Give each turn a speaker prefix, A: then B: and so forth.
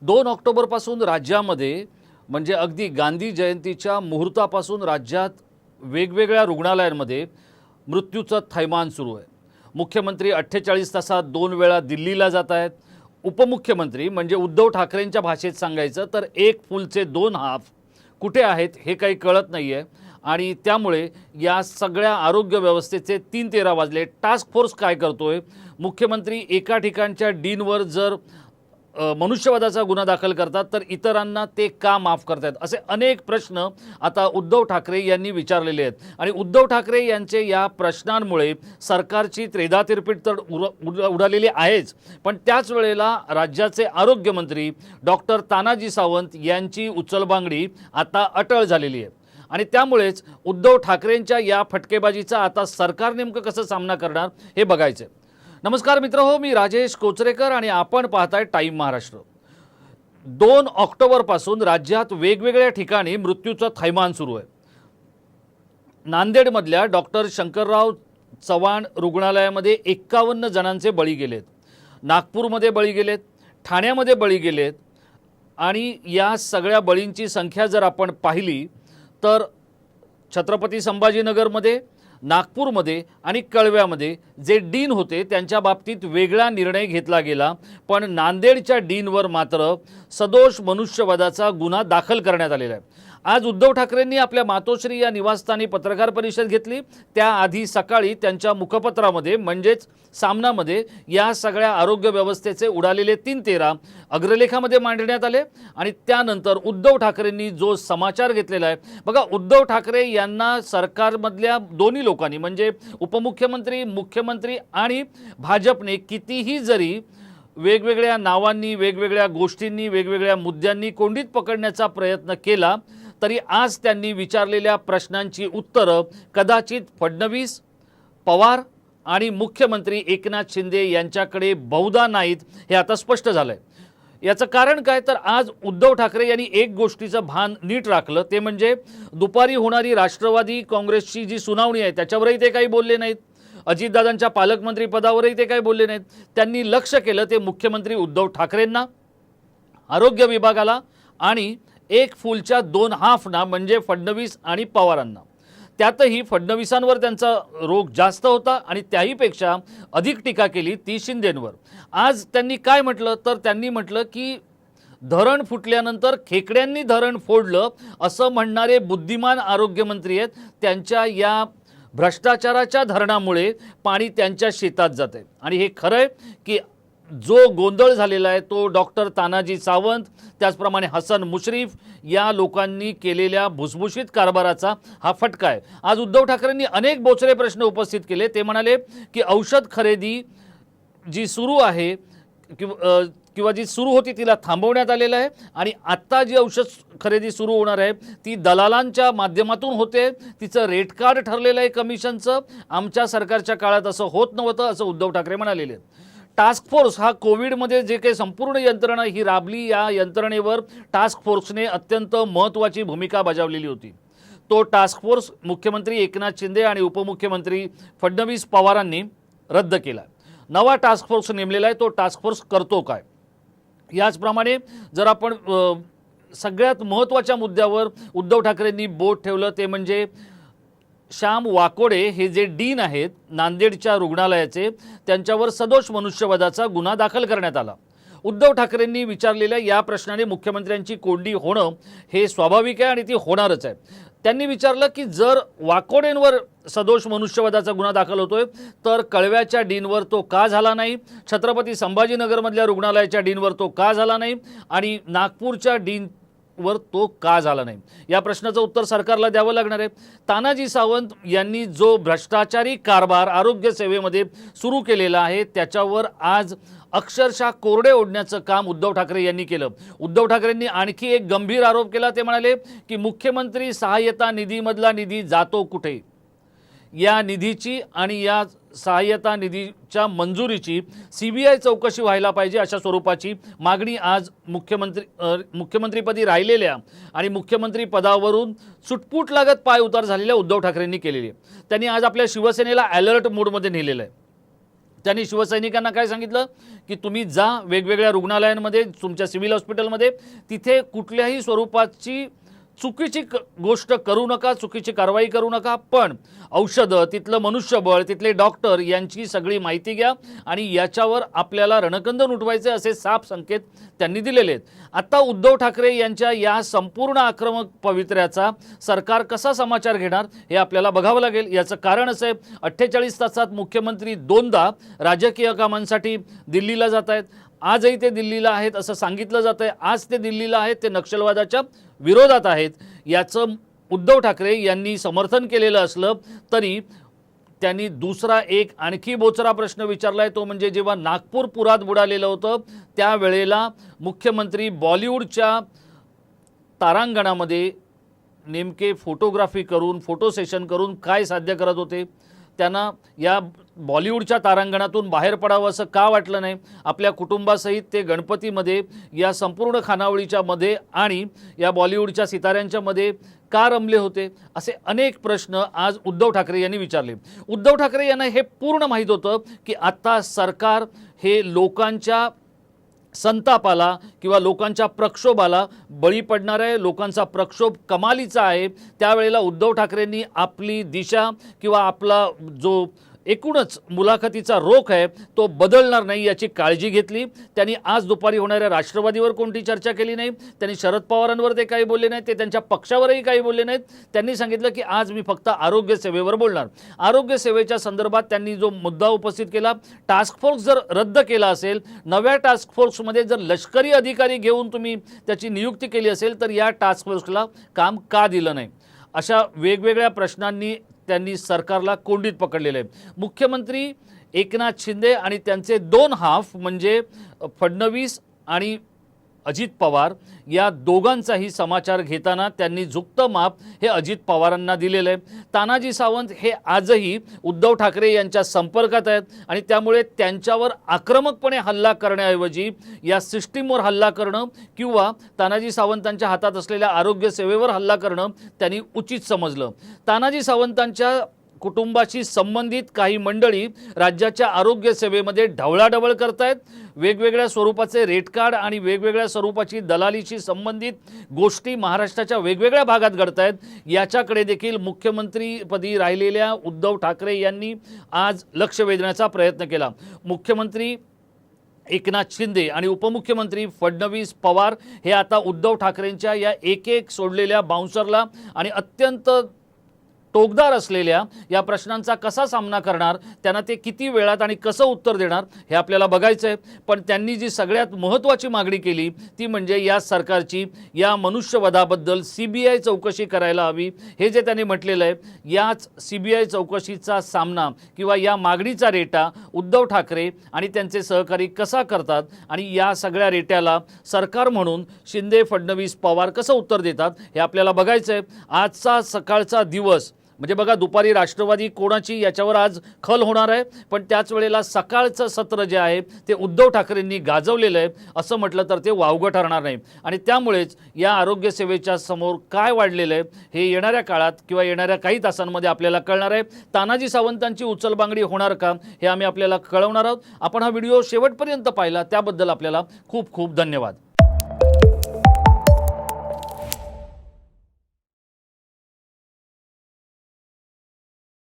A: 2 ऑक्टोबरपासून राज्यामध्ये म्हणजे अगदी गांधी जयंतीच्या मुहूर्तापासून राज्यात वेगवेगळ्या रुग्णालयांमध्ये मृत्यूचं थैमान सुरू आहे। मुख्यमंत्री 48 तासात 2 वेळा दिल्लीला जात आहेत। उपमुख्यमंत्री म्हणजे उद्धव ठाकरेंच्या भाषेत सांगायचं तर एक फुलचे 2 हाफ कुठे आहेत हे काही कळत नाही आहे। आणि त्यामुळे या सगळ्या आरोग्य व्यवस्थेचे 3-13 वाजले। टास्क फोर्स काय करतोय? मुख्यमंत्री एका ठिकाणच्या डीनवर जर मनुष्यवधाचा गुन्हा दाखल करतात तर इतरांना ते का माफ करतात, असे अनेक प्रश्न आता उद्धव ठाकरे यांनी विचारलेले आहेत। आणि उद्धव ठाकरे यांचे या प्रश्नांमुळे सरकारची त्रेधा तिरपीट तर उडालेली आहेच, पण त्याच वेळेला राज्याचे आरोग्यमंत्री डॉक्टर तानाजी सावंत यांची उचलबांगडी आता अटळ झालेली आहे। आणि त्यामुळेच उद्धव ठाकरेंच्या या फटकेबाजीचा आता सरकार नेमकं कसं सामना करणार हे बघायचं। नमस्कार मित्रहो, मी राजेश कोचरेकर आणि आपण पाहताय टाइम महाराष्ट्र। 2 ऑक्टोबरपासून राज्यात वेगवेगळ्या ठिकाणी मृत्यूचं थैमान सुरू आहे। नांदेडमधल्या डॉक्टर शंकरराव चव्हाण रुग्णालयामध्ये 51 जणांचे बळी गेलेत, नागपूरमध्ये बळी गेलेत, ठाण्यामध्ये बळी गेलेत। आणि या सगळ्या बळींची संख्या जर आपण पाहिली तर छत्रपती संभाजीनगरमध्ये, नागपूरमध्ये आणि कळव्यामध्ये जे डीन होते त्यांच्या बाबतीत वेगळा निर्णय घेतला गेला, पण नांदेडच्या डीनवर मात्र सदोष मनुष्यवधाचा गुन्हा दाखल करण्यात आलेला आहे। आज उद्धव ठाकरेंनी आपल्या मातोश्री या निवासस्थानी पत्रकार परिषद घेतली। त्याआधी सकाळी त्यांच्या मुखपत्रामध्ये म्हणजेच सामनामध्ये या सगळ्या आरोग्य व्यवस्थेचे उडालेले 3-13 अग्रलेखामध्ये मांडण्यात आले। आणि त्यानंतर उद्धव ठाकरेंनी जो समाचार घेतलेला आहे बघा, उद्धव ठाकरे यांना सरकारमधल्या दोन्ही लोकांनी म्हणजे उपमुख्यमंत्री, मुख्यमंत्री आणि भाजपने कितीही जरी वेगवेगळ्या नावांनी, वेगवेगळ्या गोष्टींनी, वेगवेगळ्या मुद्द्यांनी कोंडीत पकडण्याचा प्रयत्न केला तरी आज त्यांनी विचारलेल्या प्रश्नांची उत्तरं कदाचित फडणवीस, पवार आणि मुख्यमंत्री एकनाथ शिंदे यांच्याकडे बहुधा नाहीत हे आता स्पष्ट झालंय। याचं कारण काय तर आज उद्धव ठाकरे यांनी एक गोष्टीचं भान नीट राखलं, ते म्हणजे दुपारी होणारी राष्ट्रवादी काँग्रेसची जी सुनावणी आहे त्याच्यावरही ते काही बोलले नाहीत। अजितदादांच्या पालकमंत्री पदावरही ते काही बोलले नाहीत। त्यांनी लक्ष केलं ते मुख्यमंत्री उद्धव ठाकरेंना, आरोग्य विभागाला आणि एक फुलच्या 2 हाफना म्हणजे फडणवीस आणि पवारांना। त्यातही फडणवीसांवर त्यांचा रोग जास्त होता आणि त्याहीपेक्षा अधिक टीका केली ती शिंदेंवर। आज त्यांनी काय म्हटलं तर त्यांनी म्हटलं की धरण फुटल्यानंतर खेकड्यांनी धरण फोडलं असं म्हणणारे बुद्धिमान आरोग्यमंत्री आहेत। त्यांच्या या भ्रष्टाचाराच्या धरणामुळे पाणी त्यांच्या शेतात जाते। आणि हे खरं आहे की जो गोंधळ झालेला आहे तो डॉक्टर तानाजी सावंत, त्याचप्रमाणे हसन मुश्रीफ या लोकांनी केलेल्या भुसभुशीत कारभाराचा हा फटका आहे। आज उद्धव ठाकरेंनी अनेक बोचरे प्रश्न उपस्थित केले। ते म्हणाले की औषध खरेदी जी सुरू आहे किंवा जी सुरू होती तिला थांबवण्यात आलेलं आहे आणि आत्ता जी औषध खरेदी सुरू होणार आहे ती दलालांच्या माध्यमातून होते, तिचं रेट कार्ड ठरलेलं आहे कमिशनचं। आमच्या सरकारच्या काळात असं होत नव्हतं असं उद्धव ठाकरे म्हणालेले आहेत। टास्क फोर्स हा कोविडमध्ये जे काही संपूर्ण यंत्रणा ही राबली, या यंत्रणेवर टास्क फोर्सने अत्यंत महत्त्वाची भूमिका बजावलेली होती। तो टास्क फोर्स मुख्यमंत्री एकनाथ शिंदे आणि उपमुख्यमंत्री फडणवीस पवारांनी रद्द केला। नवा टास्क फोर्स नेमलेला आहे, तो टास्क फोर्स करतो काय? याचप्रमाणे जर आपण सगळ्यात महत्त्वाच्या मुद्द्यावर उद्धव ठाकरेंनी बोट ठेवलं ते म्हणजे श्याम वाकोडे हे जे डीन आहेत नांदेडच्या रुग्णालयाचे, त्यांच्यावर सदोष मनुष्यवधाचा गुन्हा दाखल करण्यात आला। उद्धव ठाकरेंनी विचारलेल्या या प्रश्नाने मुख्यमंत्र्यांची कोंडी होणं हे स्वाभाविक आहे आणि ती होणारच आहे। त्यांनी विचारलं की जर वाकोडेंवर सदोष मनुष्यवधाचा गुन्हा दाखल होतोय तर कळव्याच्या डीनवर तो का झाला नाही, छत्रपती संभाजीनगरमधल्या रुग्णालयाच्या डीनवर तो का झाला नाही आणि नागपूरच्या डीनवर तो का झाला नाही, या प्रश्नाचं उत्तर सरकारला द्यावं लागणार आहे। तानाजी सावंत यांनी जो भ्रष्टाचारी कारभार आरोग्य सेवेमध्ये सुरू केलेला आहे त्याच्यावर आज अक्षरशः कोरडे ओढण्याचं काम उद्धव ठाकरे यांनी केलं। उद्धव ठाकरेंनी आणखी एक गंभीर आरोप केला। ते म्हणाले की मुख्यमंत्री सहाय्यता निधीमधला निधी जातो कुठे, या निधीची आणि या सहाय्यता निधीच्या मंजुरीची सीबीआय चौकशी व्हायला पाहिजे अशा स्वरूपाची मागणी आज मुख्यमंत्रीपदी राहिलेल्या आणि मुख्यमंत्री पदावरून सुटपूट लागत पाय उतार झालेल्या उद्धव ठाकरेंनी केलेली आहे। त्यांनी आज आपल्या शिवसेनेला अलर्ट मोडमध्ये नेलेलं आहे। त्यांनी शिवसैनिकांना काय सांगितलं की तुम्ही जा वेगवेगळ्या रुग्णालयांमध्ये, तुमच्या सिव्हिल हॉस्पिटलमध्ये, तिथे कुठल्याही स्वरूपाची चुकीची गोष्ट करू नका, चुकीची कारवाई करू नका, पण औषधं, तिथलं मनुष्यबळ, तिथले डॉक्टर यांची सगळी माहिती घ्या आणि याच्यावर आपल्याला रणकंदन उठवायचे असे साफ संकेत त्यांनी दिलेले आहेत। आता उद्धव ठाकरे यांच्या या संपूर्ण आक्रमक पवित्र्याचा सरकार कसा समाचार घेणार हे आपल्याला बघावं लागेल। याचं कारण असं आहे, 48 तासात मुख्यमंत्री दोनदा राजकीय कामांसाठी दिल्लीला जात आहेत। आजही ते दिल्लीला आहेत असं सांगितलं जात आहे। आज ते दिल्लीला आहेत, ते नक्षलवादाच्या विरोधात आहेत। याचं उद्धव ठाकरे यांनी समर्थन केलेलं असलं तरी त्यांनी दुसरा एक आणखी बोचरा प्रश्न विचारलाय, तो म्हणजे जेव्हा नागपूर पुरात बुडालेलं होतं त्यावेळेला मुख्यमंत्री बॉलिवूडच्या तारांगणामध्ये नेमके फोटोग्राफी करून, फोटो सेशन करून काय साध्य करत होते? त्यांना या बॉलिवूडच्या तारांगणातून बाहेर पडावं असं का वाटलं नाही? आपल्या कुटुंबासहित ते गणपतीमध्ये या संपूर्ण खानावळीच्या मध्ये आणि या बॉलिवूडच्या सिताऱ्यांच्या मध्ये का रमले होते? असे अनेक प्रश्न आज उद्धव ठाकरे यांनी विचारले। उद्धव ठाकरे यांना हे पूर्ण माहीत होतं की आता सरकार हे लोकांच्या संतापाला किंवा लोकांच्या प्रक्षोभाला बळी पडणार आहे, लोकांचा प्रक्षोभ कमालीचा आहे। त्यावेळेला उद्धव ठाकरेंनी आपली दिशा किंवा आपला जो एकूणच मुलाखतीचा रोख आहे तो बदलणार नाही याची काळजी घेतली। त्यांनी आज दुपारी होणाऱ्या राष्ट्रवादीवर कोणती चर्चा केली नाही, त्यांनी शरद पवारांवर ते काही बोलले नाहीत, ते त्यांच्या पक्षावरही काही बोलले नाहीत। त्यांनी सांगितलं की आज मी फक्त आरोग्य सेवेवर बोलणार। आरोग्य सेवेच्या संदर्भात त्यांनी जो मुद्दा उपस्थित केला, टास्क फोर्स जर रद्द केला असेल, नव्या टास्क फोर्समध्ये जर लष्करी अधिकारी घेऊन तुम्ही त्याची नियुक्ती केली असेल तर या टास्क फोर्सला काम का दिलं नाही? अशा वेगवेगळ्या प्रश्नांनी त्यांनी सरकारला कोंडीत पकडलेले आहे। मुख्यमंत्री एकनाथ शिंदे आणि त्यांचे दोन हाफ म्हणजे फडणवीस आणि अजित पवार या दोघांचाही समाचार घेताना त्यांनी झुकतं माप हे अजित पवारांना दिलेलं आहे। तानाजी सावंत हे आजही उद्धव ठाकरे यांच्या संपर्कात आहेत आणि त्यामुळे त्यांच्यावर आक्रमकपणे हल्ला करण्याऐवजी या सिस्टीमवर हल्ला करणं किंवा तानाजी सावंतांच्या हातात असलेल्या आरोग्य सेवेवर हल्ला करणं त्यांनी उचित समजलं। तानाजी सावंतांच्या कुटुंबाशी संबंधित काही मंडळी राज्याच्या आरोग्य सेवेमध्ये ढवळाढवळ करतायत, वेगवेगळ्या स्वरूपाचे रेट कार्ड आणि वेगवेगळ्या स्वरूपाची दलालीशी संबंधित गोष्टी महाराष्ट्राच्या वेगवेगळ्या भागात घडतायत। याच्याकडे देखील मुख्यमंत्रीपदी राहिलेल्या उद्धव ठाकरे यांनी आज लक्ष वेधण्याचा प्रयत्न केला। मुख्यमंत्री एकनाथ शिंदे आणि उपमुख्यमंत्री फडणवीस पवार हे आता उद्धव ठाकरेंच्या या एक एक सोडलेल्या बाउन्सरला आणि अत्यंत टोकदार असलेल्या या प्रश्नांचा कसा सामना करणार, त्यांना ते किती वेळात आणि कसं उत्तर देणार हे आपल्याला बघायचं आहे। पण त्यांनी जी सगळ्यात महत्त्वाची मागणी केली ती म्हणजे या सरकारची या मनुष्यवधाबद्दल CBI चौकशी करायला हवी। हे जे त्यांनी म्हटलेलं आहे, याच CBI चौकशीचा सामना किंवा या मागणीचा रेटा उद्धव ठाकरे आणि त्यांचे सहकारी कसा करतात आणि या सगळ्या रेट्याला सरकार म्हणून शिंदे, फडणवीस, पवार कसं उत्तर देतात हे आपल्याला बघायचं आहे। आजचा सकाळचा दिवस म्हणजे बघा, दुपारी राष्ट्रवादी कोणाची याच्यावर आज खल होणार आहे, पण त्याच वेळेला सकाळचं सत्र जे आहे ते उद्धव ठाकरेंनी गाजवलेलं आहे असं म्हटलं तर ते वावगं ठरणार नाही। आणि त्यामुळेच या आरोग्य सेवेच्या समोर काय वाढलेलं आहे हे येणाऱ्या काळात किंवा येणाऱ्या काही तासांमध्ये आपल्याला कळणार आहे। तानाजी सावंतांची उचलबांगडी होणार का हे आम्ही आपल्याला कळवणार आहोत। आपण हा व्हिडिओ शेवटपर्यंत पाहिला त्याबद्दल आपल्याला खूप खूप धन्यवाद।